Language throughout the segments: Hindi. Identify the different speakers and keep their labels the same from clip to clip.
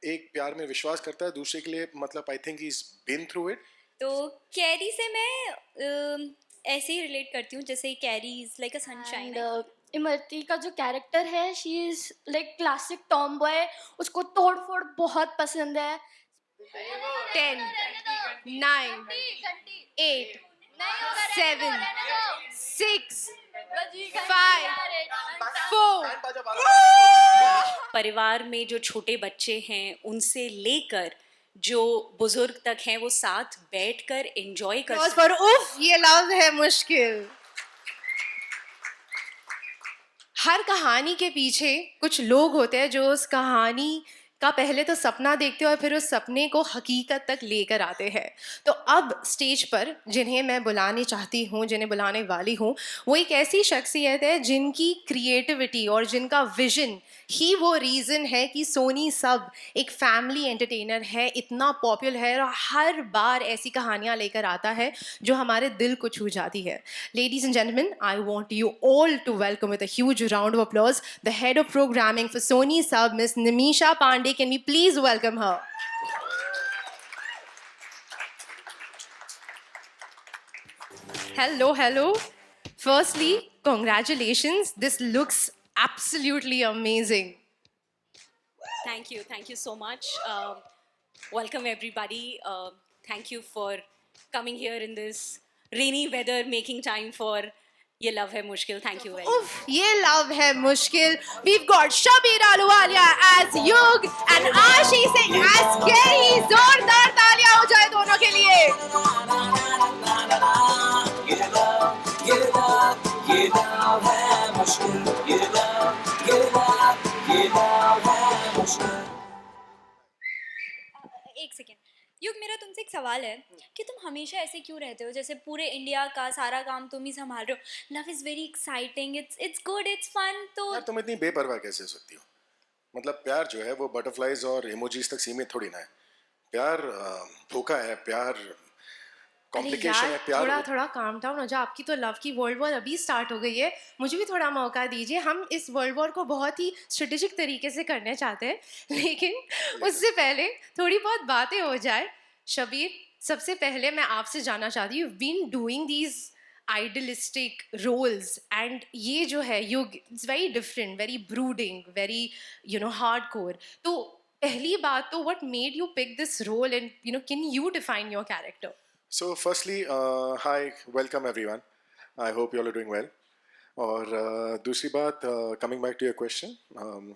Speaker 1: एक प्यार में विश्वास करता है, दूसरे के लिए मतलब I think he is been through it.
Speaker 2: तो कैरी से मैं ऐसे ही रिलेट करती हूँ जैसे Kairi is like a sunshine.
Speaker 3: And Imarti का जो कैरेक्टर है, she is like classic tomboy, उसको तोड़ फोड़ बहुत पसंद है।
Speaker 4: 10, 9, 8, 7, 6, 5, 4।
Speaker 2: परिवार में जो छोटे बच्चे हैं उनसे लेकर जो बुजुर्ग तक हैं वो साथ बैठकर एंजॉय कर सकते
Speaker 4: पर उफ, ये लव है मुश्किल। हर कहानी के पीछे कुछ लोग होते हैं जो उस कहानी का पहले तो सपना देखते हैं और फिर उस सपने को हकीकत तक लेकर आते हैं। तो अब स्टेज पर जिन्हें मैं बुलाने चाहती हूँ, जिन्हें बुलाने वाली हूँ, वो एक ऐसी शख्सियत है जिनकी क्रिएटिविटी और जिनका विजन ही वो रीज़न है कि सोनी सब एक फैमिली एंटरटेनर है, इतना पॉपुलर है और हर बार ऐसी कहानियाँ लेकर आता है जो हमारे दिल को छू जाती है। Ladies and gentlemen, I want you all to welcome with a huge round of applause the head of programming for Sony Sub, Miss Nimisha Pandey. Can we please welcome her? Hello, hello. Firstly, congratulations. This looks absolutely amazing.
Speaker 2: Thank you so much. Welcome everybody. Thank you for coming here in this rainy weather, making time for Ye Love Hai Mushkil. Thank you very much.
Speaker 4: Oof, ye love hai mushkil. We've got Shabir Ahluwalia as Yug and Ashi Singh as Kerry. जोरदार तालियां हो जाए दोनों के लिए.
Speaker 2: एक सेकेंड युग, मेरा तुमसे एक सवाल है कि तुम हमेशा ऐसे क्यों रहते हो जैसे पूरे इंडिया का सारा काम तुम ही संभाल रहे हो? Love is very exciting, it's good, it's fun, तो
Speaker 1: यार तुम इतनी बेपरवाह कैसे हो सकती हो? मतलब प्यार जो है वो बटरफ्लाइज और इमोजीज तक सीमित थोड़ी ना है। प्यार धोखा है, प्यार
Speaker 4: अरे
Speaker 1: कॉम्प्लिकेशन है,
Speaker 4: यार,
Speaker 1: प्यार
Speaker 4: थोड़ा थोड़ा काम डाउन हो जाओ. आपकी तो लव की वर्ल्ड वॉर अभी स्टार्ट हो गई है. मुझे भी थोड़ा मौका दीजिए. हम इस वर्ल्ड वॉर को बहुत ही स्ट्रेटेजिक तरीके से करना चाहते हैं, लेकिन उससे पहले थोड़ी बहुत बातें हो जाए. शबीर, सबसे पहले मैं आपसे जानना चाहती हूँ, been doing these idealistic roles and ये जो है Yug, it's very different, very brooding, very hardcore. तो पहली बात तो what made you pick this role and can you define your character?
Speaker 1: So firstly, hi, welcome everyone. I hope you all are doing well. और दूसरी बात, coming back to your question,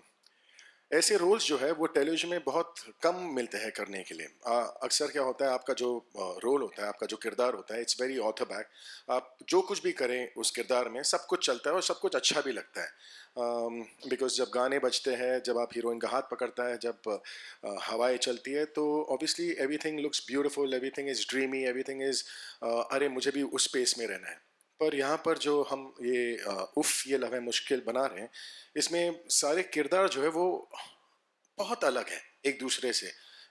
Speaker 1: ऐसे रोल्स जो है वो टेलीविजन में बहुत कम मिलते हैं करने के लिए। अक्सर क्या होता है, आपका जो रोल होता है, आपका जो किरदार होता है, इट्स वेरी ऑथर बैक। आप जो कुछ भी करें उस किरदार में सब कुछ चलता है और सब कुछ अच्छा भी लगता है। बिकॉज जब गाने बजते हैं, जब आप हीरोइन का हाथ पकड़ता है, जब हवाएं चलती है, तो obviously everything looks beautiful, everything is dreamy, everything is अरे मुझे भी उस स्पेस में रहना है। पर यहाँ पर जो हम ये उफ़ ये लव है मुश्किल बना रहे हैं, इसमें सारे किरदार जो है वो बहुत अलग है एक दूसरे से।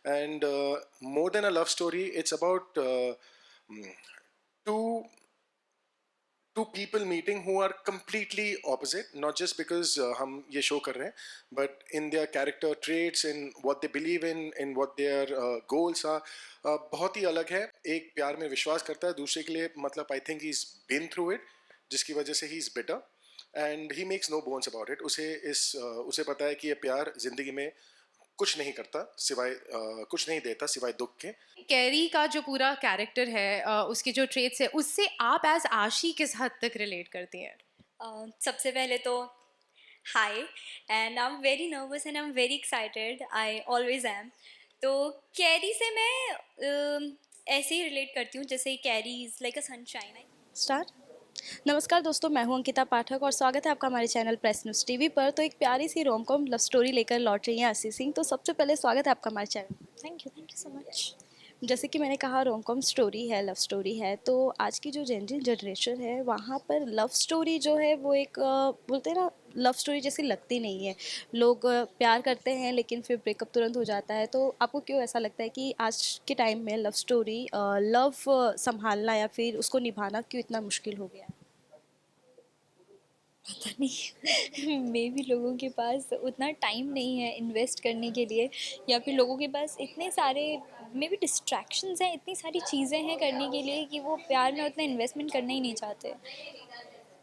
Speaker 1: And more than a love story, it's about two two people meeting who are completely opposite, not just because हम ये शो कर रहे हैं, but in their character traits, in what they believe in what their goals are, बहुत ही अलग है। एक प्यार में विश्वास करता है, दूसरे के लिए मतलब I think he is been through it, जिसकी वजह से he is better and he makes no bones about it. उसे पता है कि ये प्यार जिंदगी में कुछ नहीं करता सिवाय कुछ नहीं देता सिवाय दुख के।
Speaker 4: कैरी का जो पूरा कैरेक्टर है, उसके जो ट्रेट्स है, उससे आप एज आशी किस हद तक रिलेट करती हैं?
Speaker 2: सबसे पहले तो hi, and I am very nervous and I am very excited, I always am. तो कैरी से मैं ऐसे ही रिलेट करती हूँ जैसे Kairi is like a sunshine.
Speaker 5: Start. नमस्कार दोस्तों, मैं हूं अंकिता पाठक और स्वागत है आपका हमारे चैनल प्रेस न्यूज़ टीवी पर। तो एक प्यारी सी रोम कॉम लव स्टोरी लेकर लौट रही हैं आशी सिंह। तो सबसे पहले स्वागत है आपका हमारे channel.
Speaker 3: Thank you so much.
Speaker 5: जैसे कि मैंने कहा, रोम कॉम स्टोरी है, लव स्टोरी है। तो आज की जो जनरेशन है वहाँ पर लव स्टोरी जो है वो एक बोलते हैं ना, लव स्टोरी जैसी लगती नहीं है। लोग प्यार करते हैं लेकिन फिर ब्रेकअप तुरंत हो जाता है। तो आपको क्यों ऐसा लगता है कि आज के टाइम में लव स्टोरी, लव संभालना या फिर उसको निभाना क्यों इतना मुश्किल हो गया है?
Speaker 2: पता नहीं मे भी लोगों के पास उतना टाइम नहीं है इन्वेस्ट करने के लिए, या फिर लोगों के पास इतने सारे मे भी डिस्ट्रैक्शंस हैं, इतनी सारी चीज़ें हैं करने के लिए कि वो प्यार में उतना इन्वेस्टमेंट करना ही नहीं चाहते।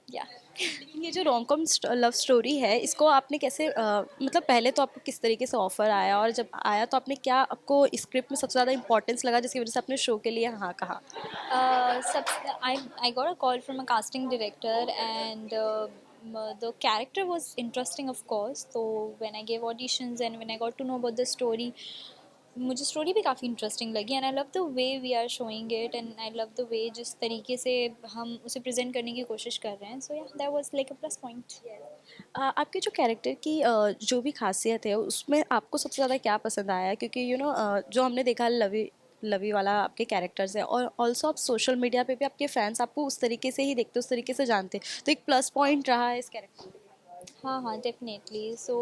Speaker 2: या
Speaker 5: लेकिन ये जो रोम कॉम लव स्टोरी है, इसको आपने कैसे मतलब पहले तो आपको किस तरीके से ऑफर आया, और जब आया तो आपने क्या, आपको स्क्रिप्ट में सबसे ज़्यादा इंपॉर्टेंस लगा जिसकी वजह से आपने शो के लिए हाँ कहा?
Speaker 2: I got a call from a casting director, and the character was interesting, of course. So when I gave auditions and when I got to know about the story, मुझे स्टोरी भी काफ़ी इंटरेस्टिंग लगी, and I love the way we are showing it, and I love the way जिस तरीके से हम उसे प्रेजेंट करने की कोशिश कर रहे हैं. सो या that was like a plus point.
Speaker 5: आपके जो कैरेक्टर की जो भी खासियत है उसमें आपको सबसे ज़्यादा क्या पसंद आया? क्योंकि जो हमने देखा लवी लवी वाला आपके कैरेक्टर्स है, और ऑल्सो आप सोशल मीडिया पे भी आपके फैंस आपको उस तरीके से ही देखते, उस तरीके से जानते, तो एक प्लस पॉइंट रहा है इस कैरेक्टर में।
Speaker 2: हाँ हाँ, definitely. So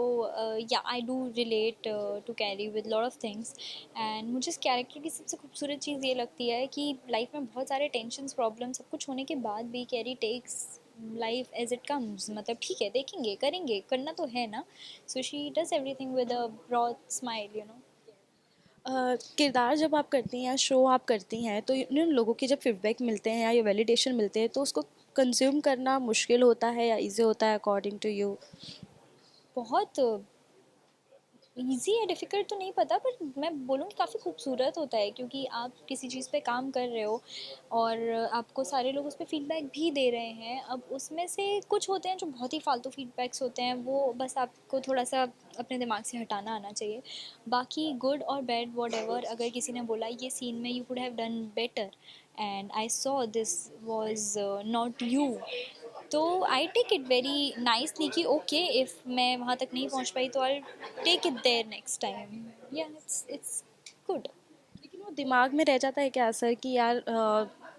Speaker 2: yeah I do relate to Kairi with lot of things, and मुझे इस कैरेक्टर की सबसे खूबसूरत चीज़ ये लगती है कि लाइफ में बहुत सारे टेंशन्स, प्रॉब्लम, सब कुछ होने के बाद भी Kairi takes life as it comes. मतलब ठीक है, देखेंगे, करेंगे, करना तो है ना. So she does everything with a broad smile, you know.
Speaker 5: किरदार जब आप करती हैं या शो आप करती हैं, तो लोगों के जब फीडबैक मिलते हैं या ये वैलिडेशन मिलते हैं, तो उसको कंज्यूम करना मुश्किल होता है या इजी होता है अकॉर्डिंग टू यू?
Speaker 2: बहुत ईज़ी या डिफ़िकल्ट तो नहीं पता, पर मैं बोलूँगी काफ़ी खूबसूरत होता है, क्योंकि आप किसी चीज़ पे काम कर रहे हो और आपको सारे लोग उस पे फ़ीडबैक भी दे रहे हैं. अब उसमें से कुछ होते हैं जो बहुत ही फ़ालतू फ़ीडबैक्स होते हैं, वो बस आपको थोड़ा-सा अपने दिमाग से हटाना आना चाहिए. बाकी गुड और बैड व्हाटएवर, अगर किसी ने बोला ये सीन में you could have done better and I saw this was not you, तो I take it very nicely कि ओके, इफ़ मैं वहाँ तक नहीं पहुँच पाई तो I take it there next time. या इट्स गुड.
Speaker 5: लेकिन वो दिमाग में रह जाता है क्या असर कि यार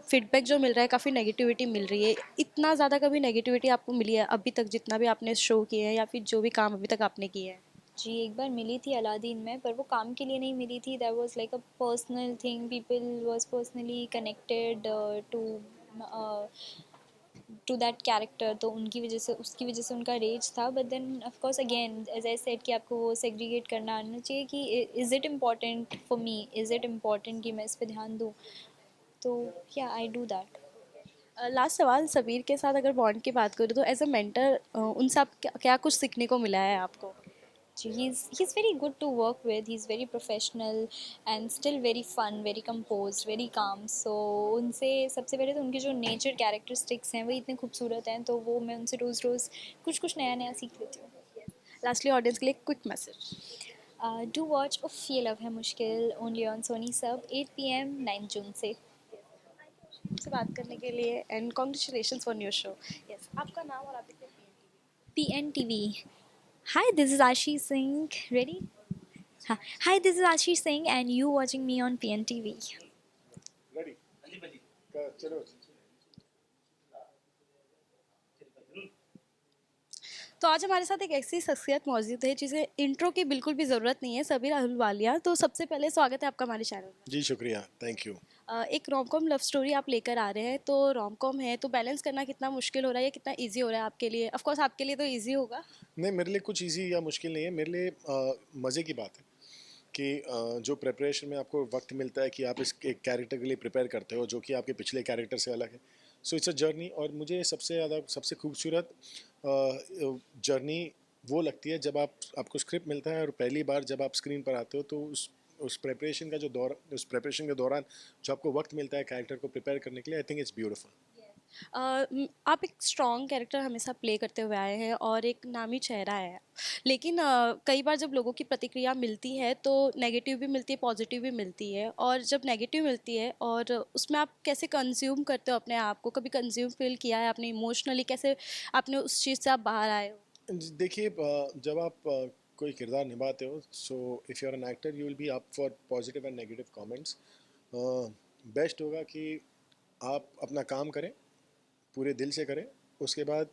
Speaker 5: फीडबैक जो मिल रहा है काफ़ी नेगेटिविटी मिल रही है, इतना ज़्यादा कभी नेगेटिविटी आपको मिली है अभी तक जितना भी आपने शो किए हैं या फिर जो भी काम अभी तक आपने किए हैं?
Speaker 2: जी, एक बार मिली थी अलादीन में, पर वो काम के लिए नहीं मिली थी. That was like a personal thing. People was personally connected to that character, तो उनकी वजह से, उसकी वजह से उनका रेज था. But then of course again as I said कि आपको वो सेग्रीगेट करना आना चाहिए कि is it important for me, is it important कि मैं इस पे ध्यान दूँ. तो या आई डू दैट.
Speaker 5: लास्ट सवाल, सबीर के साथ अगर बॉन्ड की बात करूँ तो एज अ मेंटर उनसे आप क्या, क्या कुछ सीखने को मिला है आपको?
Speaker 2: He's very good to work with. He's very professional and still very fun, very composed, very calm. So उनसे सबसे पहले तो उनके जो नेचर कैरेक्टरिस्टिक्स हैं वो इतने खूबसूरत हैं, तो वो मैं उनसे रोज़ रोज़ कुछ कुछ नया नया सीख लेती हूँ.
Speaker 5: लास्टली ऑडियंस के लिए क्विक मैसेज।
Speaker 2: डू वॉच उफ ये लव है मुश्किल ओनली ऑन सोनी सब 8 PM 9 जून से.
Speaker 5: से बात करने के लिए and congratulation for new show. Yes, आपका नाम और आप देखते हैं
Speaker 2: PNTV. Hi, this is Ashish Singh. Ready? हाँ. Hi, this is Ashish Singh and you watching me on PNTV.
Speaker 1: Ready? चलो.
Speaker 5: तो आज हमारे साथ एक ऐसी शख्सियत मौजूद है जिसे इंट्रो की बिल्कुल भी ज़रूरत नहीं है, सबीर अहलुवालिया। तो सबसे पहले स्वागत है आपका हमारे चैनल में।
Speaker 1: जी शुक्रिया, थैंक यू.
Speaker 5: एक रोम कॉम लव स्टोरी आप लेकर आ रहे हैं, तो रोम कॉम है तो बैलेंस करना कितना मुश्किल हो रहा है या कितना इजी हो रहा है आपके लिए? ऑफ कोर्स आपके लिए तो इजी होगा।
Speaker 1: नहीं, मेरे लिए कुछ इजी या मुश्किल नहीं है. मेरे लिए मज़े की बात है कि जो प्रिपरेशन में आपको वक्त मिलता है कि आप इस एक कैरेक्टर के लिए प्रिपेयर करते हो जो कि आपके पिछले कैरेक्टर से अलग है. So it's a journey. और मुझे सबसे ज़्यादा सबसे खूबसूरत जर्नी वो लगती है जब आपको स्क्रिप्ट मिलता है और पहली बार जब आप स्क्रीन पर आते हो, तो उस प्रिपरेशन का उस प्रिपरेशन के दौरान जो आपको वक्त मिलता है कैरेक्टर को प्रिपेयर करने के लिए, आई थिंक इट्स ब्यूटीफुल.
Speaker 5: आप एक स्ट्रॉन्ग कैरेक्टर हमेशा प्ले करते हुए आए हैं और एक नामी चेहरा है, लेकिन कई बार जब लोगों की प्रतिक्रिया मिलती है तो नेगेटिव भी मिलती है, पॉजिटिव भी मिलती है। और जब नेगेटिव मिलती है और उसमें आप कैसे कंज्यूम करते हो अपने आप को? कभी कंज्यूम फील किया है आपने इमोशनली? कैसे आपने उस चीज़ से आप बाहर आए हो?
Speaker 1: देखिए, जब आप कोई किरदार निभाते हो, so if you are an actor you will be up for positive and negative comments. Best होगा कि आप अपना काम करें, पूरे दिल से करें, उसके बाद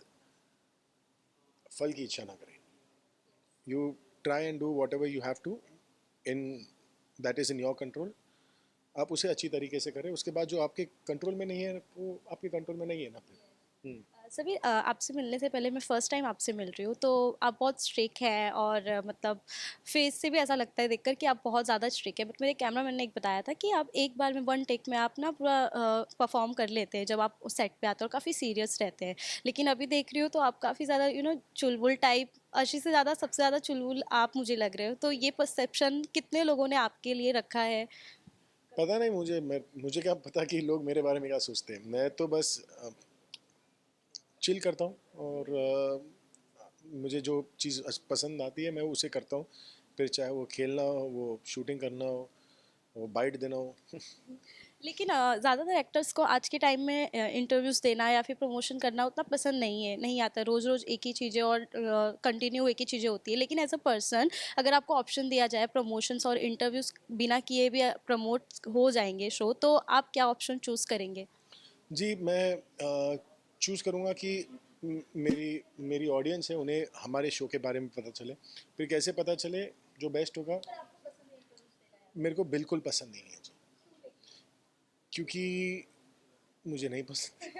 Speaker 1: फल की इच्छा ना करें. You try and do whatever you have to in that is in your control. आप उसे अच्छी तरीके से करें. उसके बाद जो आपके कंट्रोल में नहीं है वो आपके कंट्रोल में नहीं है ना. फिर
Speaker 5: सभी आपसे मिलने से पहले मैं फ़र्स्ट टाइम आपसे मिल रही हूँ, तो आप बहुत स्ट्रिक हैं और मतलब फेस से भी ऐसा लगता है देखकर कि आप बहुत ज़्यादा स्ट्रिक है। बट मेरे कैमरामैन ने एक बताया था कि आप एक बार में वन टेक में आप ना पूरा परफॉर्म कर लेते हैं जब आप उस सेट पे आते हो और काफ़ी सीरियस रहते हैं। लेकिन अभी देख रही हो तो आप काफ़ी ज़्यादा चुलबुल टाइप, अर्शी से ज़्यादा सबसे ज़्यादा चुलबुल आप मुझे लग रहे हो। तो ये परसेप्शन कितने लोगों ने आपके लिए रखा है?
Speaker 1: पता नहीं मुझे क्या पता कि लोग मेरे बारे में क्या सोचते हैं। मैं तो बस चिल करता हूँ और मुझे जो चीज़ पसंद आती है मैं उसे करता हूँ। फिर चाहे वो खेलना हो, वो शूटिंग करना हो, वो बाइट देना हो।
Speaker 5: लेकिन ज़्यादातर एक्टर्स को आज के टाइम में इंटरव्यूज़ देना या फिर प्रमोशन करना उतना पसंद नहीं आता। रोज़ रोज़ एक ही चीज़ें और कंटिन्यू एक ही चीज़ें होती है। लेकिन एज अ पर्सन, अगर आपको ऑप्शन दिया जाए प्रमोशंस और इंटरव्यूज़ बिना किए भी प्रमोट हो जाएंगे शो, तो आप क्या ऑप्शन चूज़ करेंगे?
Speaker 1: जी, मैं चूज़ करूँगा कि मेरी मेरी ऑडियंस है उन्हें हमारे शो के बारे में पता चले। फिर कैसे पता चले, जो बेस्ट होगा। मेरे को बिल्कुल पसंद नहीं है जी, क्योंकि मुझे नहीं पसंद।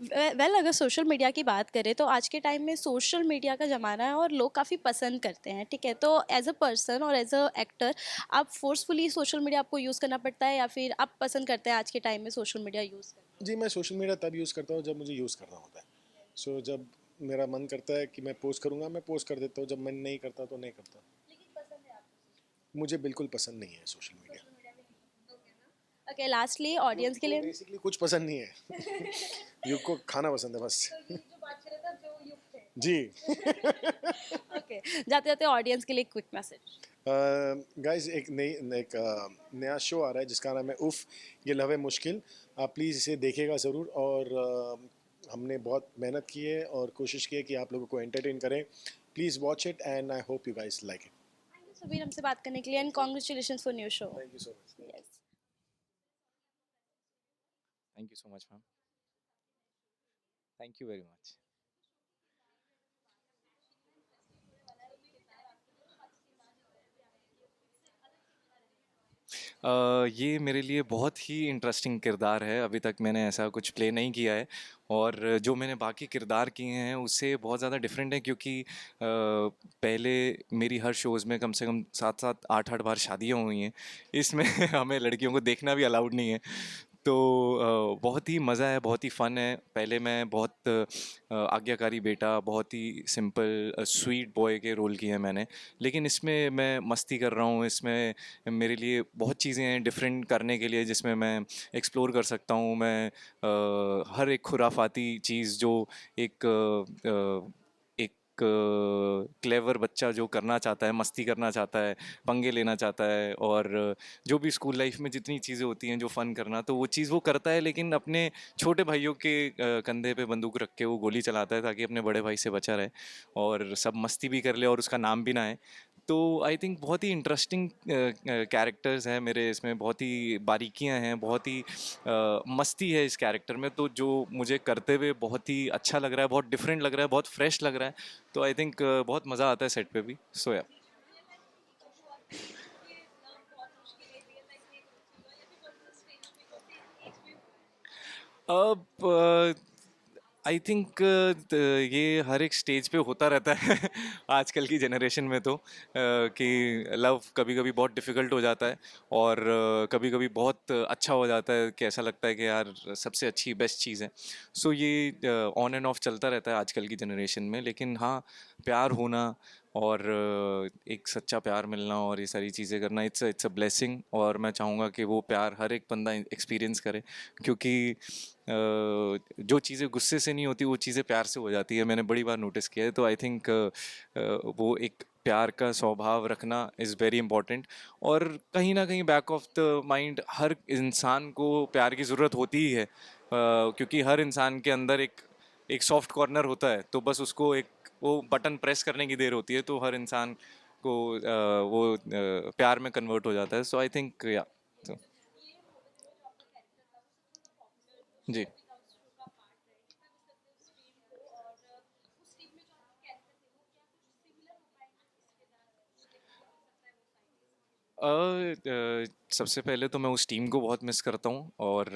Speaker 5: वेल, अगर सोशल मीडिया की बात करें तो आज के टाइम में सोशल मीडिया का ज़माना है और लोग काफ़ी पसंद करते हैं, ठीक है? तो एज अ पर्सन और एज अ एक्टर, आप फोर्सफुली सोशल मीडिया आपको यूज़ करना पड़ता है या फिर आप पसंद करते हैं आज के टाइम में सोशल मीडिया यूज़ करना?
Speaker 1: जी, मैं सोशल मीडिया तब यूज़ करता हूँ जब मुझे यूज़ करना होता है। जब मेरा मन करता है कि मैं पोस्ट करूँगा, मैं पोस्ट कर देता हूँ। जब मन नहीं करता तो नहीं करता। मुझे बिल्कुल पसंद नहीं है सोशल मीडिया।
Speaker 5: ओके, लास्टली
Speaker 1: युग
Speaker 5: ऑडियंस के
Speaker 1: को
Speaker 5: लिए।
Speaker 1: बेसिकली कुछ पसंद नहीं है। युग को खाना पसंद है बस। जी।
Speaker 5: ओके, जाते जाते ऑडियंस के लिए क्विक मैसेज।
Speaker 1: गाइस, एक नया शो आ रहा है जिसका नाम है उफ़, ये लव है मुश्किल। आप प्लीज़ इसे देखिएगा ज़रूर। और हमने बहुत मेहनत की है और कोशिश की है कि आप लोगों को एंटरटेन करें। Please watch it and I hope you guys like it.
Speaker 5: Sabir, हमसे बात करने के लिए and congratulation for new show.
Speaker 1: Thank you so much.
Speaker 5: Yes.
Speaker 6: Thank you so much, ma'am. Thank you very much. ये मेरे लिए बहुत ही इंटरेस्टिंग किरदार है। अभी तक मैंने ऐसा कुछ प्ले नहीं किया है और जो मैंने बाकी किरदार किए हैं उससे बहुत ज़्यादा डिफरेंट है, क्योंकि पहले मेरी हर शोज़ में कम से कम 7-7 8-8 बार शादियाँ हुई हैं। इसमें हमें लड़कियों को देखना भी अलाउड नहीं है। तो बहुत ही मज़ा है, बहुत ही फ़न है। पहले मैं बहुत आज्ञाकारी बेटा, बहुत ही सिंपल स्वीट बॉय के रोल किए हैं मैंने। लेकिन इसमें मैं मस्ती कर रहा हूँ। इसमें मेरे लिए बहुत चीज़ें हैं डिफरेंट करने के लिए, जिसमें मैं एक्सप्लोर कर सकता हूँ। मैं हर एक खुराफाती चीज़ जो एक एक क्लेवर बच्चा जो करना चाहता है, मस्ती करना चाहता है, पंगे लेना चाहता है, और जो भी स्कूल लाइफ में जितनी चीज़ें होती हैं जो फ़न करना, तो वो चीज़ वो करता है। लेकिन अपने छोटे भाइयों के कंधे पे बंदूक रख के वो गोली चलाता है ताकि अपने बड़े भाई से बचा रहे और सब मस्ती भी कर ले और उसका नाम भी ना आए। तो आई थिंक बहुत ही इंटरेस्टिंग कैरेक्टर्स हैं मेरे इसमें, बहुत ही बारीकियां हैं, बहुत ही मस्ती है इस कैरेक्टर में। तो जो मुझे करते हुए बहुत ही अच्छा लग रहा है, बहुत डिफरेंट लग रहा है, बहुत फ्रेश लग रहा है। तो आई थिंक बहुत मज़ा आता है सेट पे भी। सो या अब आई थिंक ये हर एक स्टेज पे होता रहता है आजकल की जनरेशन में। तो कि लव कभी कभी बहुत डिफ़िकल्ट हो जाता है और कभी कभी बहुत अच्छा हो जाता है कि ऐसा लगता है कि यार सबसे अच्छी बेस्ट चीज़ है। सो ये ऑन एंड ऑफ चलता रहता है आजकल की जनरेशन में। लेकिन हाँ, प्यार होना और एक सच्चा प्यार मिलना और ये सारी चीज़ें करना, इट्स अ ब्लेसिंग। और मैं चाहूँगा कि वो प्यार हर एक बंदा एक्सपीरियंस करे, क्योंकि जो चीज़ें गुस्से से नहीं होती वो चीज़ें प्यार से हो जाती है। मैंने बड़ी बार नोटिस किया है। तो आई थिंक वो एक प्यार का स्वभाव रखना इज़ वेरी इंपॉर्टेंट। और कहीं ना कहीं बैक ऑफ द माइंड हर इंसान को प्यार की ज़रूरत होती ही है, क्योंकि हर इंसान के अंदर एक एक सॉफ्ट कॉर्नर होता है। तो बस उसको एक वो बटन प्रेस करने की देर होती है, तो हर इंसान को वो प्यार में कन्वर्ट हो जाता है। सो आई थिंक या तो जी। सबसे पहले तो मैं उस टीम को बहुत मिस करता हूँ और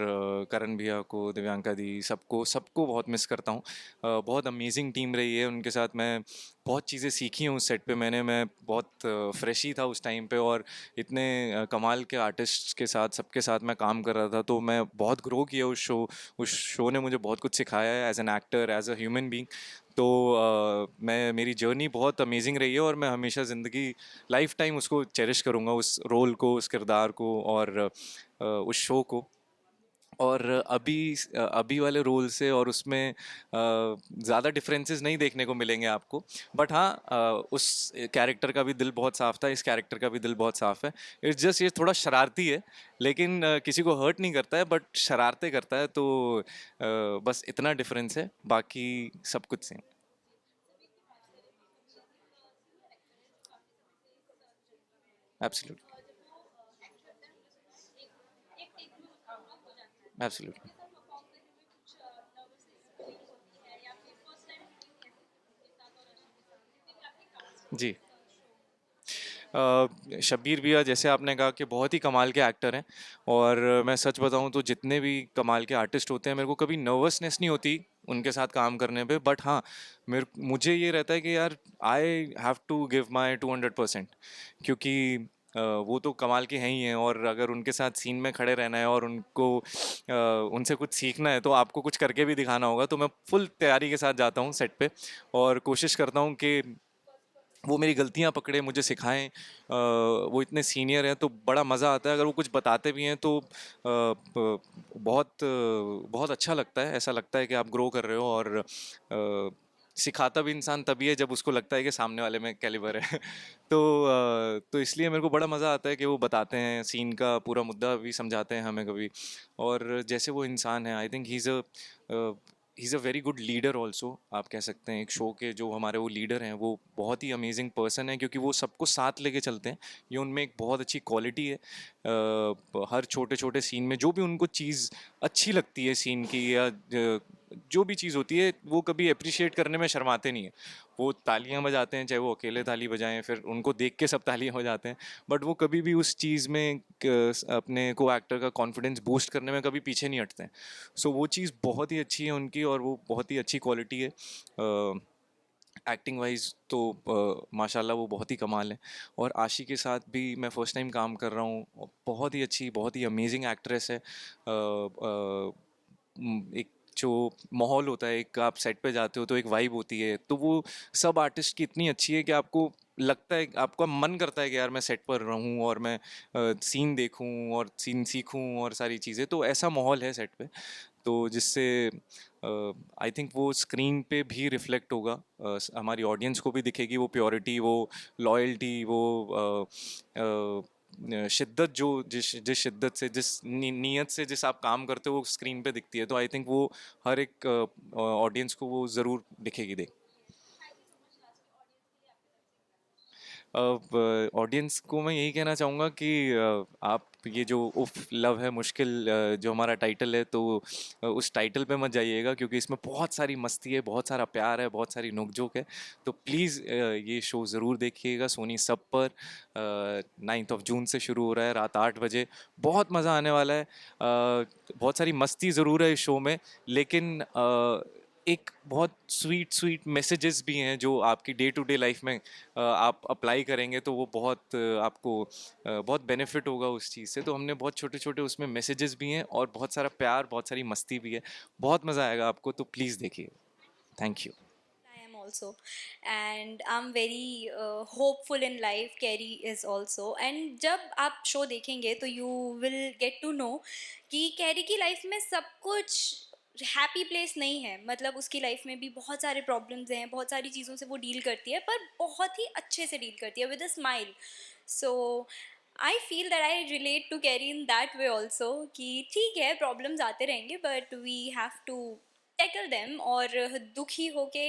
Speaker 6: करण भैया को, दिव्यांका दी, सबको सबको बहुत मिस करता हूँ। बहुत अमेजिंग टीम रही है, उनके साथ मैं बहुत चीज़ें सीखी हैं उस सेट पे। मैं बहुत फ्रेश ही था उस टाइम पे और इतने कमाल के आर्टिस्ट्स के साथ, सबके साथ मैं काम कर रहा था, तो मैं बहुत ग्रो किया उस शो ने मुझे बहुत कुछ सिखाया है as an actor, as a human being. तो मैं मेरी जर्नी बहुत अमेजिंग रही है और मैं हमेशा ज़िंदगी लाइफ टाइम उसको चेरिश करूँगा, उस रोल को, उस किरदार को और उस शो को। और अभी वाले रोल से और उसमें ज़्यादा डिफरेंसेस नहीं देखने को मिलेंगे आपको, बट हाँ, उस कैरेक्टर का भी दिल बहुत साफ था, इस कैरेक्टर का भी दिल बहुत साफ है। इट्स जस्ट ये थोड़ा शरारती है, लेकिन किसी को हर्ट नहीं करता है, बट शरारतें करता है, तो बस इतना डिफरेंस है, बाकी सब कुछ सेम। Absolutely, absolutely. जी। शब्बीर भैया, जैसे आपने कहा कि बहुत ही कमाल के एक्टर हैं, और मैं सच बताऊं तो जितने भी कमाल के आर्टिस्ट होते हैं, मेरे को कभी नर्वसनेस नहीं होती उनके साथ काम करने पे, बट हाँ, मुझे ये रहता है कि यार I have to give my 200%, क्योंकि वो तो कमाल के हैं ही हैं, और अगर उनके साथ सीन में खड़े रहना है और उनसे कुछ सीखना है, तो आपको कुछ करके भी दिखाना होगा। तो मैं फुल तैयारी के साथ जाता हूँ सेट पे और कोशिश करता हूँ कि वो मेरी गलतियाँ पकड़े, मुझे सिखाएं। वो इतने सीनियर हैं तो बड़ा मज़ा आता है, अगर वो कुछ बताते भी हैं तो बहुत अच्छा लगता है, ऐसा लगता है कि आप ग्रो कर रहे हो। और सिखाता भी इंसान तभी है जब उसको लगता है कि सामने वाले में कैलिबर है। तो इसलिए मेरे को बड़ा मज़ा आता है कि वो बताते हैं, सीन का पूरा मुद्दा भी समझाते हैं हमें कभी। और जैसे वो इंसान है, आई think he is a very good leader also, आप कह सकते हैं। एक शो के जो हमारे वो लीडर हैं, वो बहुत ही अमेजिंग पर्सन है, क्योंकि वो सबको साथ लेके चलते हैं। ये उनमें एक बहुत अच्छी क्वालिटी है। हर छोटे छोटे सीन में जो भी उनको चीज़ अच्छी लगती है सीन की, या जो भी चीज़ होती है, वो कभी अप्रिशिएट करने में शर्माते नहीं है। वो तालियां बजाते हैं, चाहे वो अकेले ताली बजाएं, फिर उनको देख के सब तालियां बजाते हैं, बट वो कभी भी उस चीज़ में अपने को एक्टर का कॉन्फिडेंस बूस्ट करने में कभी पीछे नहीं हटते हैं। सो वो चीज़ बहुत ही अच्छी है उनकी, और वो बहुत ही अच्छी क्वालिटी है। एक्टिंग वाइज तो माशाल्लाह वो बहुत ही कमाल है। और आशी के साथ भी मैं फ़र्स्ट टाइम काम कर रहा हूँ, बहुत ही अच्छी, बहुत ही अमेजिंग एक्ट्रेस है। एक जो माहौल होता है, एक आप सेट पे जाते हो तो एक वाइब होती है, तो वो सब आर्टिस्ट की इतनी अच्छी है कि आपको लगता है, आपका मन करता है कि यार मैं सेट पर रहूं और मैं सीन देखूं और सीन सीखूं और सारी चीज़ें। तो ऐसा माहौल है सेट पे, तो जिससे आई थिंक वो स्क्रीन पे भी रिफ्लेक्ट होगा, हमारी ऑडियंस को भी दिखेगी वो प्योरिटी, वो लॉयल्टी, वो शिद्दत, जो जिस शिद्दत से, नीयत से जिस आप काम करते हो, वो स्क्रीन पे दिखती है। तो आई थिंक वो हर एक ऑडियंस को वो ज़रूर दिखेगी। ऑडियंस को मैं यही कहना चाहूँगा कि आप ये जो उफ लव है मुश्किल, जो हमारा टाइटल है, तो उस टाइटल पे मत जाइएगा, क्योंकि इसमें बहुत सारी मस्ती है, बहुत सारा प्यार है, बहुत सारी नोकझोंक है। तो प्लीज़ ये शो ज़रूर देखिएगा, सोनी सब पर। 9 जून से शुरू हो रहा है, रात 8 बजे। बहुत मज़ा आने वाला है। बहुत सारी मस्ती ज़रूर है इस शो में, लेकिन एक बहुत स्वीट स्वीट मैसेजेस भी हैं जो आपकी डे टू डे लाइफ में आप अप्लाई करेंगे, तो वो बहुत आपको बहुत बेनिफिट होगा उस चीज़ से। तो हमने बहुत छोटे छोटे उसमें मैसेजेस भी हैं, और बहुत सारा प्यार, बहुत सारी मस्ती भी है। बहुत मज़ा आएगा आपको, तो प्लीज़ देखिए। Thank you.
Speaker 2: I am also, and I'm very hopeful in life. Carrie is also, and जब आप शो देखेंगे तो you will get to know कि कैरी की लाइफ में सब कुछ हैप्पी प्लेस नहीं है। मतलब उसकी लाइफ में भी बहुत सारे प्रॉब्लम्स हैं, बहुत सारी चीज़ों से वो डील करती है, पर बहुत ही अच्छे से डील करती है with a smile. So I feel that I relate to Kairi in that way also, कि ठीक है प्रॉब्लम्स आते रहेंगे, but we have to tackle them. और दुखी होके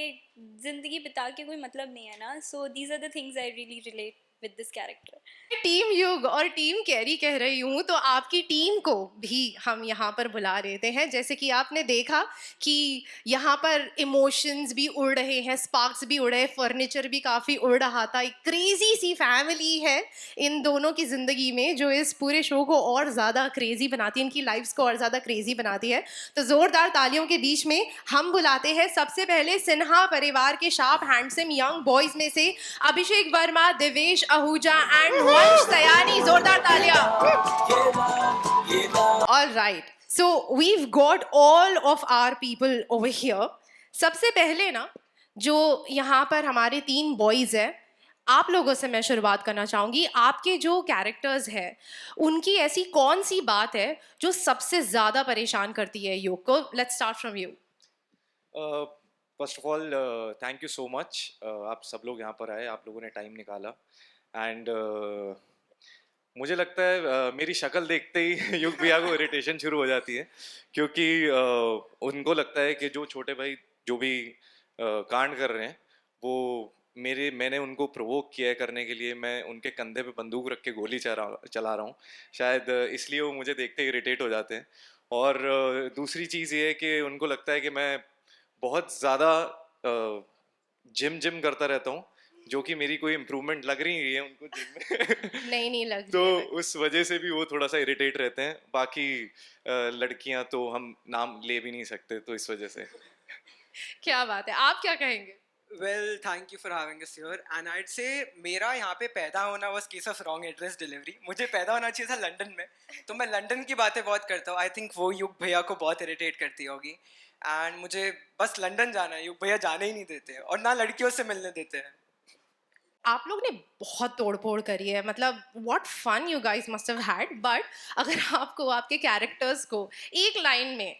Speaker 2: ज़िंदगी बिता के कोई मतलब नहीं है ना। So these are the things I really relate with this character.
Speaker 4: Team Yug और टीम कैरी कह रही हूँ तो आपकी टीम को भी हम यहाँ पर बुला लेते हैं। जैसे कि आपने देखा कि यहाँ पर इमोशंस भी उड़ रहे हैं, स्पार्क्स भी उड़ रहे हैं, फर्नीचर भी काफ़ी उड़ रहा था। एक क्रेजी सी फैमिली है इन दोनों की ज़िंदगी में जो इस पूरे शो को और ज़्यादा क्रेजी बनाती है, इनकी लाइफ्स को और ज़्यादा क्रेजी बनाती है। तो ज़ोरदार तालियों के बीच में हम बुलाते हैं सबसे पहले सिन्हा परिवार के शार्प हैंडसम यंग बॉयज़ में से अभिषेक वर्मा, दिवेश आहूजा एंड वंश सयानी। जोरदार तालियां। All right, so we've got all of our people over here. सबसे पहले ना जो यहाँ पर हमारे 3 बॉयज़ हैं, आप लोगों से मैं शुरुआत करना चाहूँगी। आपके जो कैरेक्टर्स हैं उनकी ऐसी कौन सी बात है जो सबसे ज़्यादा परेशान करती है युग को? Let's start from you.
Speaker 6: First of all thank you so much, आप सब लोग यहाँ पर आए, आप लोगों ने टाइम निकाला। एंड मुझे लगता है मेरी शक्ल देखते ही युग भैया को इरिटेशन शुरू हो जाती है, क्योंकि उनको लगता है कि जो छोटे भाई जो भी कांड कर रहे हैं वो मैंने उनको प्रोवोक किया है करने के लिए। मैं उनके कंधे पे बंदूक रख के गोली चला रहा हूँ, शायद इसलिए वो मुझे देखते ही इरिटेट हो जाते हैं। और दूसरी चीज़ ये है कि उनको लगता है कि मैं बहुत ज़्यादा जिम करता रहता हूँ, जो कि मेरी कोई इम्प्रूवमेंट लग रही है उनको जिम में।
Speaker 4: नहीं लग
Speaker 6: तो उस वजह से भी वो थोड़ा सा इरिटेट रहते हैं। बाकी लड़कियां तो हम नाम ले भी नहीं सकते, तो इस वजह से।
Speaker 4: क्या बात है, आप क्या कहेंगे?
Speaker 7: Well, thank you for having us here. And I'd say मेरा यहाँ पे पैदा होना was case of wrong address delivery. मुझे पैदा होना चाहिए था लंदन में, तो मैं लंदन की बातें बहुत करता हूँ। आई थिंक वो युग भैया को बहुत इरिटेट करती होगी। एंड मुझे बस लंदन जाना है, युग भैया जाने ही नहीं देते हैं और ना लड़कियों से मिलने देते हैं।
Speaker 4: आप लोग ने बहुत तोड़फोड़ करी है, मतलब what fun you guys must have had. But अगर आपको आपके कैरेक्टर्स को एक लाइन में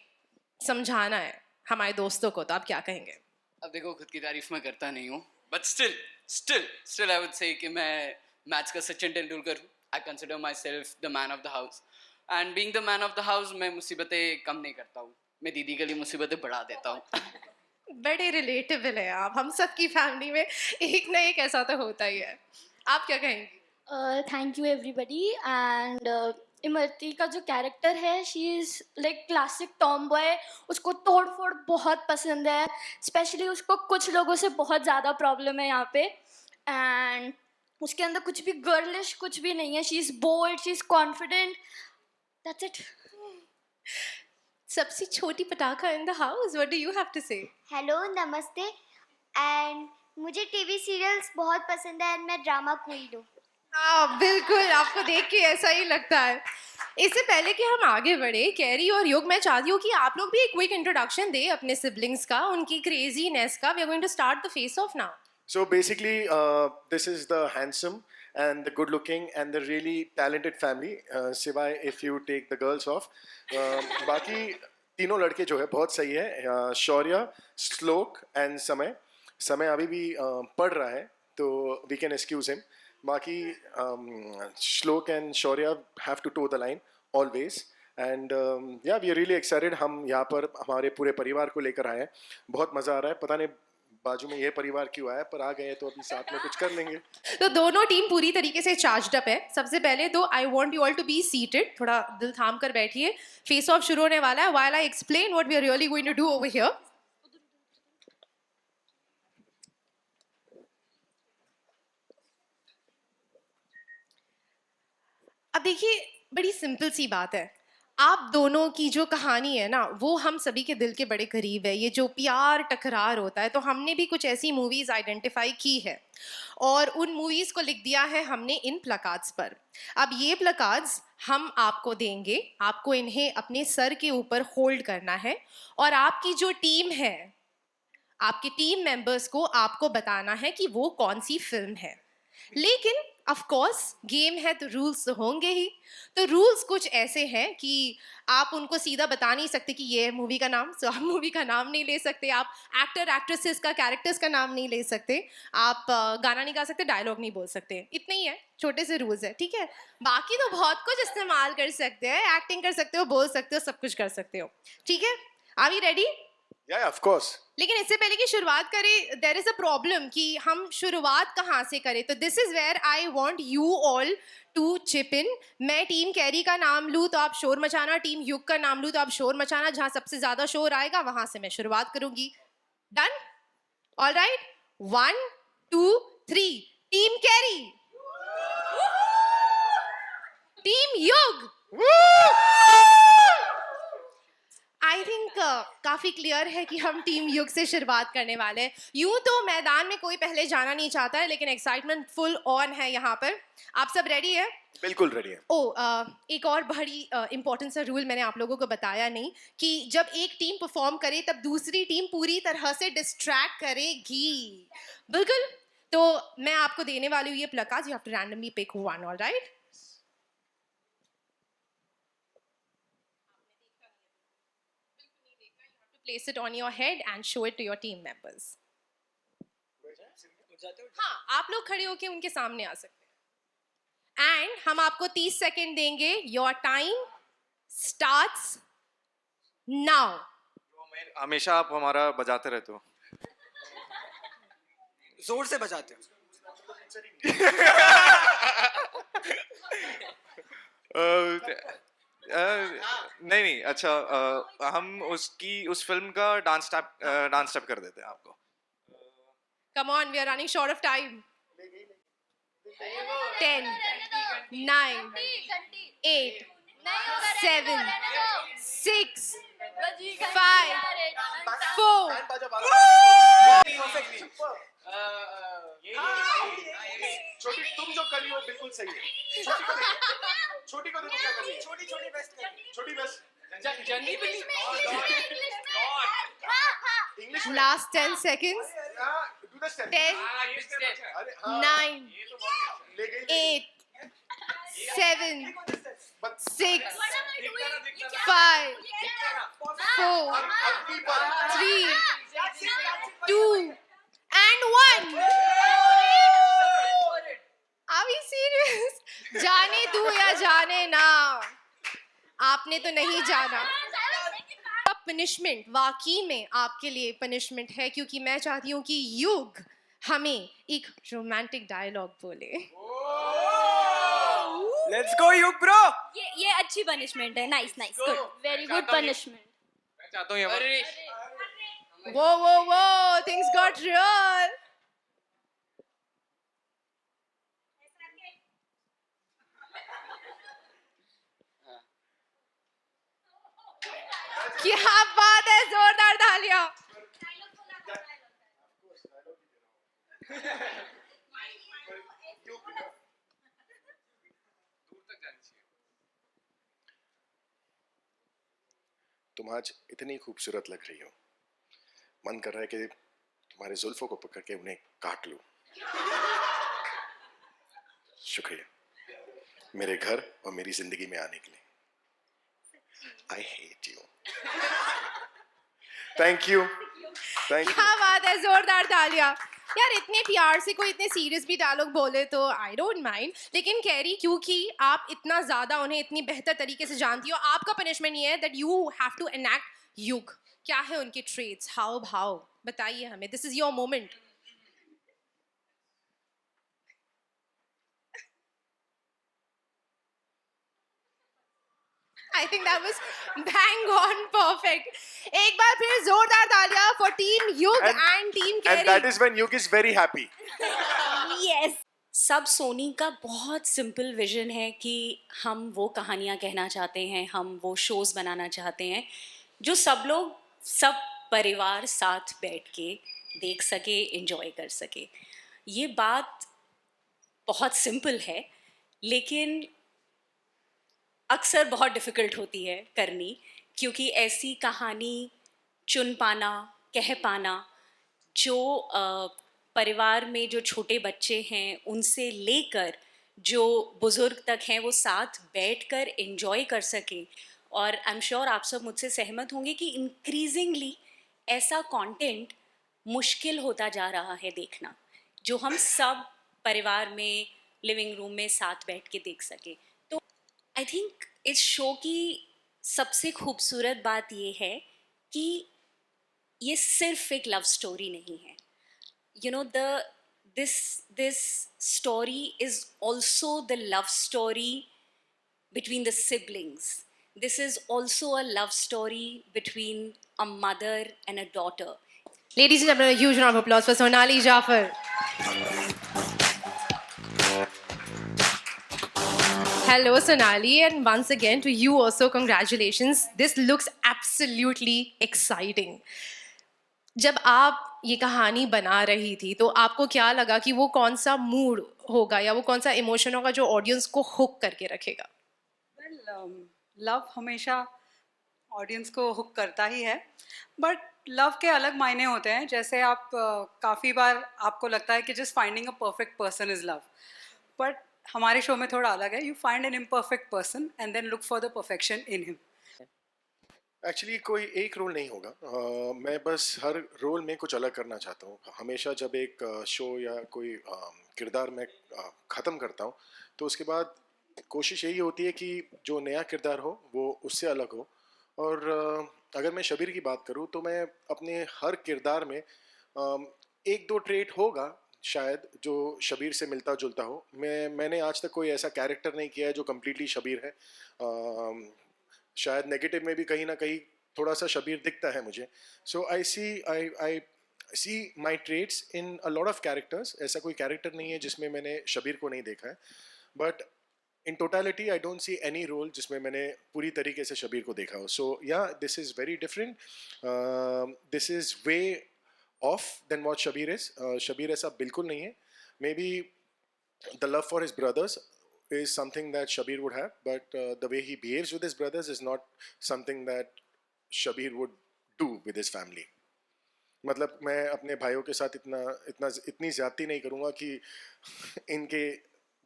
Speaker 4: समझाना है हमारे दोस्तों को, तो आप क्या कहेंगे?
Speaker 8: अब देखो, खुद की तारीफ मैं करता नहीं हूँ, but still I would say कि मैं मैच का सचिन तेंदुलकर हूँ। I consider my self the man of the house, and being the man of the house मैं मुसीबतें कम नहीं करता हूँ, मैं दीदी के लिए मुसीबतें बढ़ा देता हूँ।
Speaker 4: बड़े रिलेटेबल है आप, हम सबकी फैमिली में एक ना एक ऐसा तो होता ही है। आप क्या कहेंगे?
Speaker 3: Thank you everybody. And Imarti का जो कैरेक्टर है, she is like classic tomboy. उसको तोड़ फोड़ बहुत पसंद है, स्पेशली उसको कुछ लोगों से बहुत ज़्यादा प्रॉब्लम है यहाँ पे। एंड उसके अंदर कुछ भी गर्लिश कुछ भी नहीं है। She is bold, she is confident, that's it.
Speaker 4: सबसे छोटी पटाखा in the house, what do you have to say?
Speaker 9: Hello, नमस्ते। एंड मुझे टीवी सीरियल्स बहुत पसंद है एंड मैं ड्रामा क्वीन हूँ।
Speaker 4: हाँ बिल्कुल, आपको देख के ऐसा ही लगता है। इससे पहले कि हम आगे बढ़े, कैरी और युग, मैं चाहती हूँ कि आप लोग भी एक क्विक इंट्रोडक्शन दें अपने सिबलिंग्स का, उनकी क्रेजीनेस का। We are going to start the face off now.
Speaker 1: So basically, this is the handsome and the good-looking and the really talented family. सिवाय if you take the girls off, बाकी तीनों लड़के जो है बहुत सही है। शौर्य, श्लोक एंड समय। समय अभी भी पढ़ रहा है, तो we can excuse him. बाकी श्लोक and Shaurya have to toe the line always. And या वी आर रियली एक्साइटेड। हम यहाँ पर हमारे पूरे परिवार को लेकर आए हैं, बहुत मज़ा आ रहा है। पता नहीं बाजू में ये परिवार क्यों आया, पर आ गए तो अभी साथ में कुछ कर लेंगे।
Speaker 4: तो दोनों टीम पूरी तरीके से चार्ज्ड अप है। सबसे पहले तो I want you all to be seated, थोड़ा दिल थाम कर बैठिए। फेस ऑफ शुरू होने वाला है। While I explain what we are really going to do over here. अब देखिए, बड़ी सिंपल सी बात है। आप दोनों की जो कहानी है ना, वो हम सभी के दिल के बड़े करीब है। ये जो प्यार टकरार होता है, तो हमने भी कुछ ऐसी मूवीज़ आइडेंटिफाई की है और उन मूवीज़ को लिख दिया है हमने इन प्लकार्ड्स पर। अब ये प्लकार्ड्स हम आपको देंगे, आपको इन्हें अपने सर के ऊपर होल्ड करना है और आपकी जो टीम है, आपके टीम मेंबर्स को आपको बताना है कि वो कौन सी फिल्म है। लेकिन ऑफ कोर्स गेम है तो रूल्स तो होंगे ही। तो रूल्स कुछ ऐसे हैं कि आप उनको सीधा बता नहीं सकते कि ये मूवी का नाम, सो आप मूवी का नाम नहीं ले सकते, आप एक्टर एक्ट्रेसेस का, कैरेक्टर्स का नाम नहीं ले सकते, आप गाना नहीं गा सकते, डायलॉग नहीं बोल सकते। इतने ही है, छोटे से रूल्स है, ठीक है। बाकी तो बहुत कुछ इस्तेमाल कर सकते हैं, एक्टिंग कर सकते हो, बोल सकते हो, सब कुछ कर सकते हो, ठीक है। Are we ready?
Speaker 1: Yeah, of course.
Speaker 4: लेकिन इससे पहले कि शुरुआत करें, देयर इज अ प्रॉब्लम कि हम शुरुआत कहाँ से करें. तो this is where I want you all to chip in. मैं टीम कैरी का नाम लूँ तो आप शोर मचाना, टीम युग का नाम लूँ तो आप शोर मचाना. जहाँ सबसे ज्यादा शोर आएगा वहां से मैं शुरुआत करूंगी. Done? All right. 1 2 3. Team Kairi. Team Yug. I think काफ़ी क्लियर है कि हम टीम युग से शुरुआत करने वाले हैं. यूं तो मैदान में कोई पहले जाना नहीं चाहता है, लेकिन एक्साइटमेंट फुल ऑन है यहाँ पर. आप सब रेडी है?
Speaker 1: बिल्कुल रेडी है.
Speaker 4: एक और बड़ी इंपॉर्टेंट सा रूल मैंने आप लोगों को बताया नहीं, कि जब एक टीम परफॉर्म करे तब दूसरी टीम पूरी तरह से डिस्ट्रैक्ट करेगी. बिल्कुल. तो मैं आपको देने वाली हूँ ये placards. You have to randomly pick one. All right. Place it on your head and show it to your team members. हाँ, आप लोग खड़े होके उनके सामने आ सकते हैं. एंड हम आपको 30 सेकेंड देंगे. Your time starts now.
Speaker 6: हमेशा आप हमारा बजाते रहते हो.
Speaker 7: जोर से बजाते हो.
Speaker 6: नहीं अच्छा, हम उस फिल्म का डांस स्टेप कर देते हैं आपको.
Speaker 4: Come on, we are running short of time. 10 9 8 7 6 5 4.
Speaker 1: छोटी, तुम जो कर रही हो बिल्कुल सही है. छोटी को देखो क्या कर रही है. छोटी बेस्ट कर रही है. छोटी best. English.
Speaker 4: Last 10 seconds.
Speaker 1: Do the step.
Speaker 4: 10
Speaker 1: अरे हाँ.
Speaker 4: 9
Speaker 1: ले गई.
Speaker 4: 8 7 6 5 4 3 2 and 1. Are we serious? जाने तू या जाने ना, आपने तो नहीं जाना. अब पनिशमेंट वाकई में आपके लिए पनिशमेंट है, क्योंकि मैं चाहती हूँ कि युग हमें एक रोमांटिक डायलॉग बोले.
Speaker 7: लेट्स गो युग ब्रो.
Speaker 2: ये अच्छी पनिशमेंट है. Nice nice good.
Speaker 3: Very good punishment.
Speaker 6: मैं चाहता हूँ ये
Speaker 4: वो थिंग्स गॉट रियल. क्या बात है, जोरदार तालियां.
Speaker 1: तुम आज इतनी खूबसूरत लग रही हो, मन कर रहा है कि तुम्हारे जुल्फों को पकड़ के उन्हें काट लूं. शुक्रिया मेरे घर और मेरी जिंदगी में आने के लिए. I hate you. Thank you. Thank you.
Speaker 4: क्या बात है, जोरदार तालियां. यार इतने प्यार से कोई इतने सीरियस भी डायलॉग बोले तो आई डोंट माइंड. लेकिन कैरी, क्योंकि आप इतना ज्यादा उन्हें इतनी बेहतर तरीके से जानती हो, आपका पनिशमेंट ये है that you have to enact Yug. क्या है उनके ट्रेट्स, हाव भाव, बताइए हमें. This is your moment. I think that was bang on perfect. एक बार फिर जोरदार तालियां for team युग and team
Speaker 1: And
Speaker 4: carry.
Speaker 1: that is when Yug is very happy.
Speaker 2: Yes.
Speaker 10: सब सोनी का बहुत सिंपल विजन है कि हम वो कहानियाँ कहना चाहते हैं, हम वो शोज़ बनाना चाहते हैं जो सब लोग, सब परिवार साथ बैठ के देख सके, एंजॉय कर सके. ये बात बहुत सिंपल है, लेकिन अक्सर बहुत डिफ़िकल्ट होती है करनी, क्योंकि ऐसी कहानी चुन पाना, कह पाना, जो परिवार में जो छोटे बच्चे हैं उनसे लेकर जो बुज़ुर्ग तक हैं वो साथ बैठकर एंजॉय कर सकें. और आई एम श्योर आप सब मुझसे सहमत होंगे कि इंक्रीजिंगली ऐसा कंटेंट मुश्किल होता जा रहा है देखना, जो हम सब परिवार में लिविंग रूम में साथ बैठ के देख सकें. तो आई थिंक इस शो की सबसे खूबसूरत बात ये है कि ये सिर्फ एक लव स्टोरी नहीं है. You know, this story is also the love story between the siblings. This is also a love story between a mother and a daughter.
Speaker 4: Ladies and gentlemen, a huge round of applause for Sonali Jafar. Hello, Sonali, and once again to you also, congratulations. This looks absolutely exciting. जब आप ये कहानी बना रही थी तो आपको क्या लगा कि वो कौन सा मूड होगा या वो कौन सा इमोशन होगा जो ऑडियंस को हुक करके रखेगा?
Speaker 11: लव हमेशा ऑडियंस को हुक करता ही है, बट लव के अलग मायने होते हैं. जैसे आप काफ़ी बार आपको लगता है कि just finding a perfect person is love, but हमारे शो में थोड़ा अलग है. You find an imperfect person and then look for the perfection in him.
Speaker 1: Actually कोई एक रोल नहीं होगा. मैं बस हर रोल में कुछ अलग करना चाहता हूँ. हमेशा जब एक शो या कोई किरदार मैं ख़त्म करता हूँ तो उसके बाद कोशिश यही होती है कि जो नया किरदार हो वो उससे अलग हो. और अगर मैं शबीर की बात करूँ तो मैं अपने हर किरदार में एक दो ट्रेट होगा शायद जो शबीर से मिलता जुलता हो. मैंने आज तक कोई ऐसा कैरेक्टर नहीं किया है जो कम्प्लीटली शबीर है. शायद नेगेटिव में भी कहीं ना कहीं थोड़ा सा शबीर दिखता है मुझे. So I see my traits in a lot of characters. ऐसा कोई कैरेक्टर नहीं है जिसमें मैंने शबीर को नहीं देखा है, but in totality I don't see any role जिसमें मैंने पूरी तरीके से शबीर को देखा हो. So yeah this is very different. This is way off than what Shabir is. Shabir ऐसा बिल्कुल नहीं है. Maybe the love for his brothers is something that Shabir would have, but the way he behaves with his brothers is not something that Shabir would do with his family. मतलब मैं अपने भाइयों के साथ इतनी ज़्यादती नहीं करूँगा कि इनके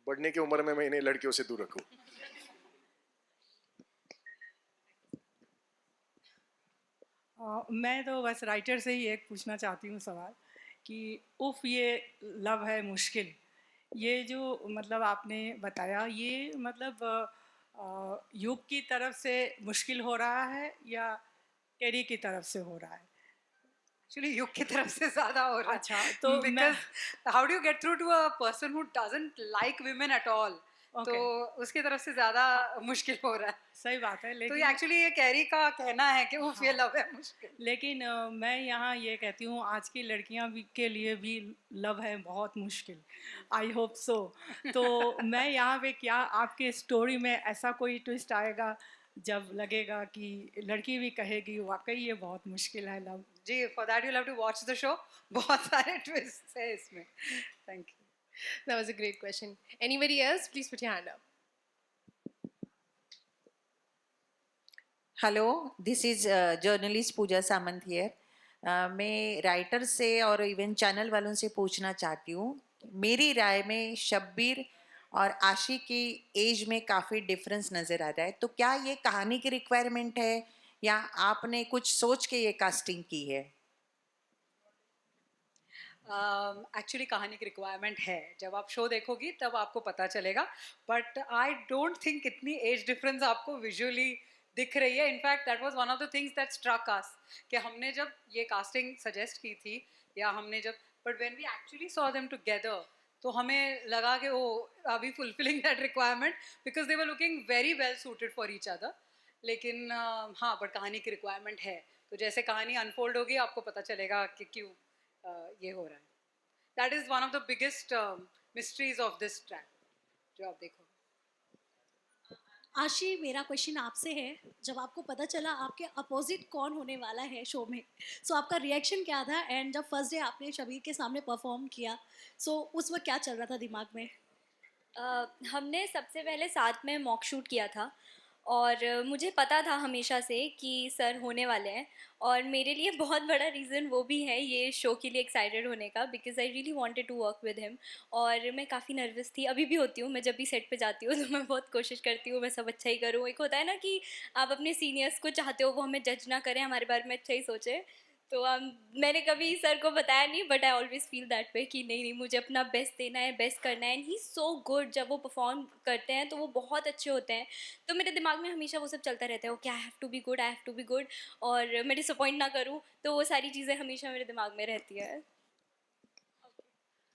Speaker 1: बढ़ने की उम्र में मैं इन्हें लड़कियों से दूर रखूँ.
Speaker 11: मैं तो बस राइटर से ही एक पूछना चाहती हूँ सवाल कि उफ ये लव है मुश्किल, ये जो मतलब आपने बताया, ये मतलब युग की तरफ से मुश्किल हो रहा है या कैरी की तरफ से हो रहा है? एक्चुअली युग की तरफ से ज़्यादा हो रहा है. अच्छा, तो because how do you get through to a person who doesn't like women at all, तो उसकी तरफ से ज़्यादा मुश्किल हो रहा है. सही बात है. लेकिन तो एक्चुअली ये कैरी का कहना है कि वो ये लव है मुश्किल. लेकिन मैं यहाँ ये कहती हूँ आज की लड़कियाँ भी के लिए भी लव है बहुत मुश्किल. I hope so. तो मैं यहाँ पे क्या आपके स्टोरी में ऐसा कोई ट्विस्ट आएगा जब लगेगा कि लड़की भी कहेगी वाकई ये बहुत मुश्किल है लव? जी, for that you have to watch the show. बहुत सारे ट्विस्ट है इसमें. Thank you.
Speaker 4: That was a great question. Anybody else? Please put your hand up.
Speaker 12: Hello, this is journalist Pooja Samant here. मैं राइटर से और इवन चैनल वालों से पूछना चाहती हूँ. मेरी राय में शब्बीर और आशी की एज में काफ़ी डिफरेंस नज़र आ रहा है. तो क्या ये कहानी की रिक्वायरमेंट है या आपने कुछ सोच के ये कास्टिंग की है?
Speaker 11: एक्चुअली कहानी की रिक्वायरमेंट है. जब आप शो देखोगी तब आपको पता चलेगा, बट आई डोंट थिंक इतनी एज डिफरेंस आपको विजुअली दिख रही है. In fact that was one of the things that struck us कि हमने जब ये कास्टिंग सजेस्ट की थी या हमने जब, but when we actually saw them together तो हमें लगा कि वो अभी fulfilling that requirement because they were looking very well suited for each other. लेकिन हाँ, बट कहानी की रिक्वायरमेंट है. तो जैसे कहानी अनफोल्ड होगी आपको पता चलेगा कि क्यों ये हो रहा है. That is one of the biggest mysteries of this track जो आप देखो.
Speaker 13: आशी, मेरा क्वेश्चन आपसे है, जब आपको पता चला आपके अपोजिट कौन होने वाला है शो में, सो आपका रिएक्शन क्या था? एंड जब फर्स्ट डे आपने शबीर के सामने परफॉर्म किया, सो उस वक्त क्या चल रहा था दिमाग में?
Speaker 2: हमने सबसे पहले साथ में मॉक शूट किया था और मुझे पता था हमेशा से कि सर होने वाले हैं और मेरे लिए बहुत बड़ा रीज़न वो भी है ये शो के लिए एक्साइटेड होने का, because I really wanted to work with him. और मैं काफ़ी नर्वस थी, अभी भी होती हूँ. मैं जब भी सेट पे जाती हूँ तो मैं बहुत कोशिश करती हूँ मैं सब अच्छा ही करूँ. एक होता है ना कि आप अपने सीनियर्स को चाहते हो वो हमें जज ना करें, हमारे बारे में अच्छा ही सोचे. तो मैंने कभी सर को बताया नहीं, but I always feel that way कि नहीं नहीं, मुझे अपना बेस्ट देना है, बेस्ट करना है। एंड ही सो गुड, जब वो परफॉर्म करते हैं तो वो बहुत अच्छे होते हैं। तो मेरे दिमाग में हमेशा वो सब चलता रहता है, okay I have to be good, I have to be good, और मैं डिसअपॉइंट ना करूँ। तो वो सारी चीज़ें हमेशा मेरे दिमाग में रहती है।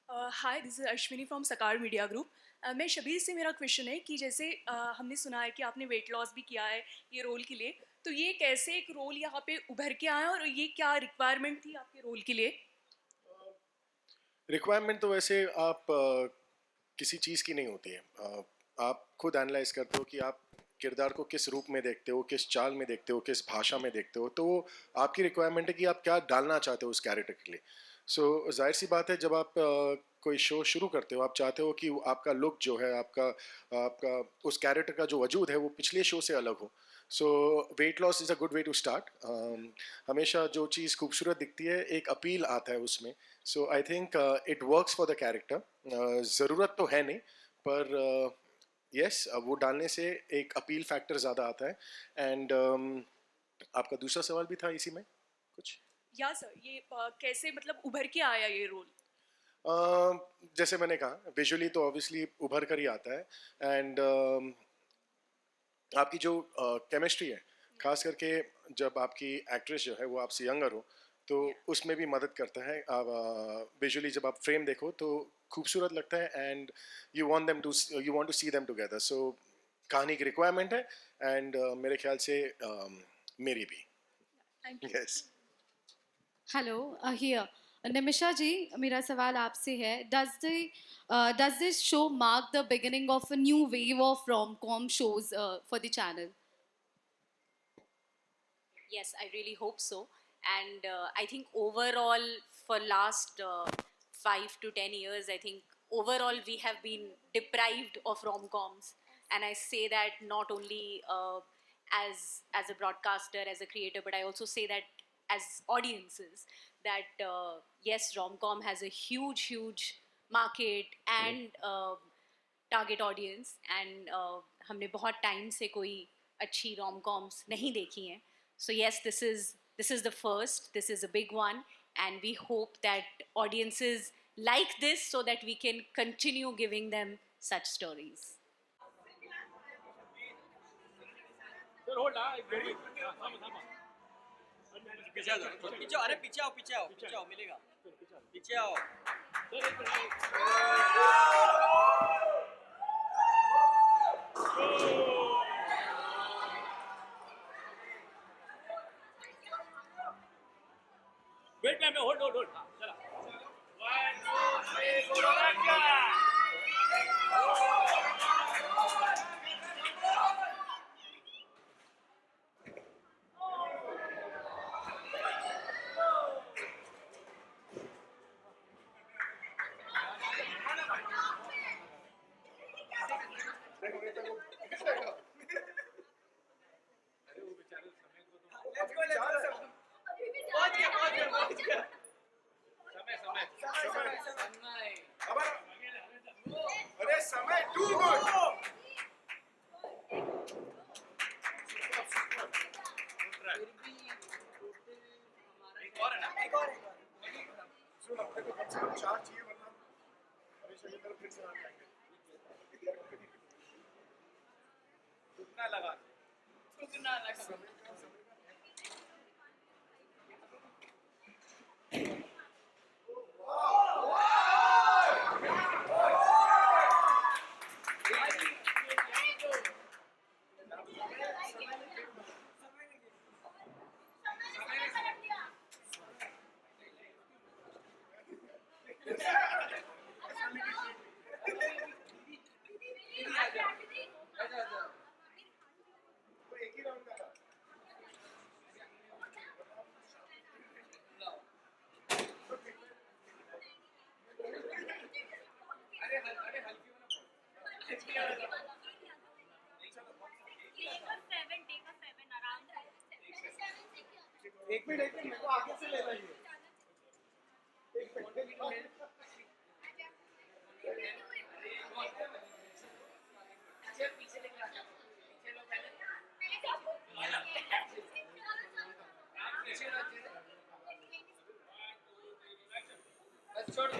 Speaker 14: हाय, दिस इज़ अश्विनी फ्रॉम सकार मीडिया ग्रुप। मैं शबीर से मेरा क्वेश्चन है कि जैसे हमने सुना है कि आपने वेट लॉस भी किया है ये रोल के लिए, तो ये कैसे एक रोल यहाँ पे उभर के आया और ये क्या रिक्वायरमेंट थी आपके रोल के लिए?
Speaker 1: रिक्वायरमेंट तो वैसे आप किसी चीज़ की नहीं होती है। आप खुद एनालाइज करते हो कि आप किरदार को किस रूप में देखते हो, किस चाल में देखते हो, किस भाषा में देखते हो। तो वो आपकी रिक्वायरमेंट है कि आप क्या डालना चाहते हो उस कैरेक्टर के लिए। सो जाहिर सी बात है, जब आप कोई शो शुरू करते हो, आप चाहते हो कि आपका लुक जो है, आपका आपका उस कैरेक्टर का जो वजूद है वो पिछले शो से अलग हो। So weight loss is a good way to start. हमेशा जो चीज़ खूबसूरत दिखती है, एक अपील आता है उसमें। So I think it works for the character. ज़रूरत तो है नहीं, पर यस वो डालने से एक अपील फैक्टर ज़्यादा आता है। एंड आपका दूसरा सवाल भी था इसी में कुछ?
Speaker 14: या सर, ये कैसे मतलब उभर के आया ये रोल?
Speaker 1: जैसे मैंने कहा, विजुअली तो ऑब्वियसली उभर कर ही आता है। एंड आपकी जो केमिस्ट्री है, खास करके जब आपकी एक्ट्रेस जो है वो आपसे यंगर हो, तो उसमें भी मदद करता है। विजुअली जब आप फ्रेम देखो तो खूबसूरत लगता है, and you want to see them together. So कहानी की रिक्वायरमेंट है, एंड मेरे ख्याल से मेरी भी। यस।
Speaker 15: हेलो, हियर निमिषा जी, मेरा सवाल आपसे है, does this show mark the beginning of a new wave of rom-com shows for the channel?
Speaker 10: Yes, I really hope so. And I think overall, for last 5 to 10 years, I think overall we have been deprived of rom-coms. And I say that not only as a broadcaster, as a creator, but I also say that as audiences, that yes, rom-com has a huge market and target audience. And हमने बहुत टाइम से कोई अच्छी rom-coms नहीं देखी हैं. So yes, this is the first. This is a big one, and we hope that audiences like this so that we can continue giving them such stories.
Speaker 7: पीछे आओ मिलेगा। पीछे आओ। वेट में होल्ड हाँ चला 1 2 3 अरे समय टू गुड। एक और है ना? एक और सुन, अपने को कम से कम 4 चाहिए, वरना हमेशा की तरफ फिर से आ जाएंगे। कितना लगा? एक ही राउंड का था। एक मिनट मेरे को आगे से लेना ही है। एक मिनट पीछे लेके आ जाओ। पीछे लो पहले।
Speaker 1: Thank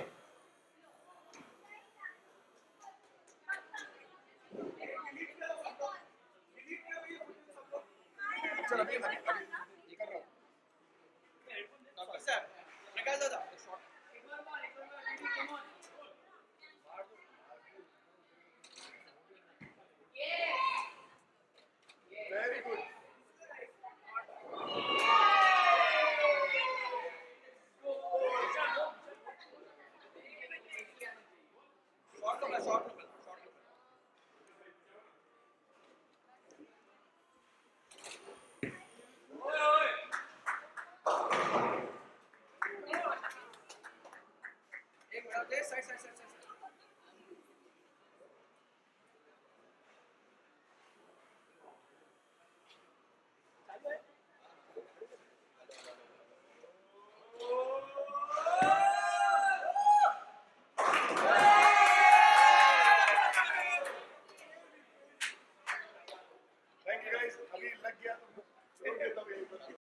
Speaker 1: you guys. अभी लग गया तो